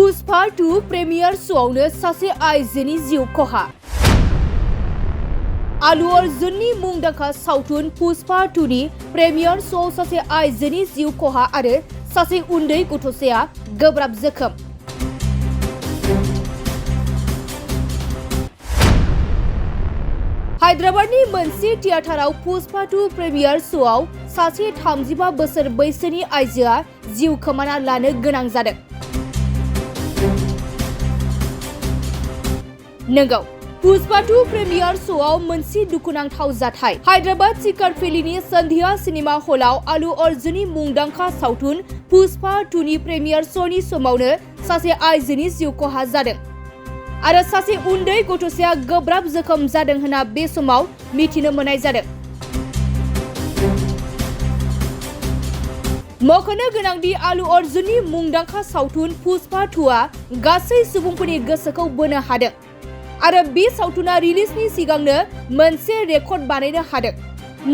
Pushpa 2 premiere श'आवनो सासे आइजोनि जिउ खहा। आलु अर्जुननि मुंदांखा सावथुन पुष्पा 2 नि प्रीमियर श'आव सासे आइजोनि जिउ खहा आरो सासे उन्दै गथ'साया गोब्राब जोखोम। हायद्राबादनि मोनसे थियेटाराव पुष्पा 2 प्रीमियर श'आव सासे 35 बोसोर बैसोनि आइजोआ जिउ खोमाना लानो गोनां जादों। नंगौ, पुष्पा 2 प्रीमियर श'आव मोनसे दुखुनांथाव जाथाय। हायद्राबाद चिकारपेलिनि सन्ध्या सिनेमा हलाव आलु अर्जुननि मुंदांखा सावथुन पुष्पा 2 नि प्रीमियर श'नि समावनो सासे आइजोनि जिउ खहा जादों आरो सासे उन्दै गथ'साया गोब्राब जोखोम जादों होनना बे समाव मिथिनो मोननाय जादों। मख'नो गोनांदि आलु अर्जुननि मुंदांखा सावथुन पुष्पा 2 आ गासै सुबुंफोरनि गोसोखौ बोनो हादों आरो बे सावथुना रिलिजनि सिगांनो मोनसे रेकर्ड बानायनो हादों।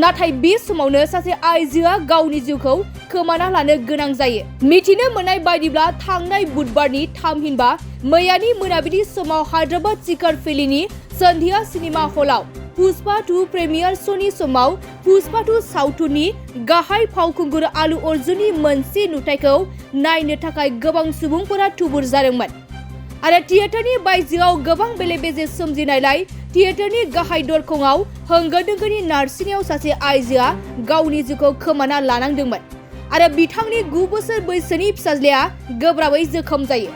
नाथाय बे समावनो सासे आइजोआ गावनि जिउखौ खोमाना लानो गोनां जायो। मिथिनो मोननाय बायदिब्ला थांनाय बुधबारनि थामहिनबा मैयानि मोनाबिलि समाव हायद्राबाद चिकारपेलिनि सन्ध्या सिनेमा हलाव पुष्पा 2 प्रीमियर श'नि समाव पुष्पा 2 सावथुननि गाहाय फावखुंगुर आलु अर्जुननि मोनसे नुथायखौ नायनो थाखाय गोबां सुबुंफोरा थुबुर जादोंमोन आरो थियेटारनि बायजोआव गोबां बेले-बेजे सोमजिनायलाय थियेटारनि गाहाय दरखंआव होंगो-दोंगोनि नारसिननायाव सासे आइजोआ गावनि जिउखौ खोमाना लानांदोंमोन आरो बिथांनि 9 बोसोर बैसोनि फिसाज्लाया गोब्राबै जोखोम जायो।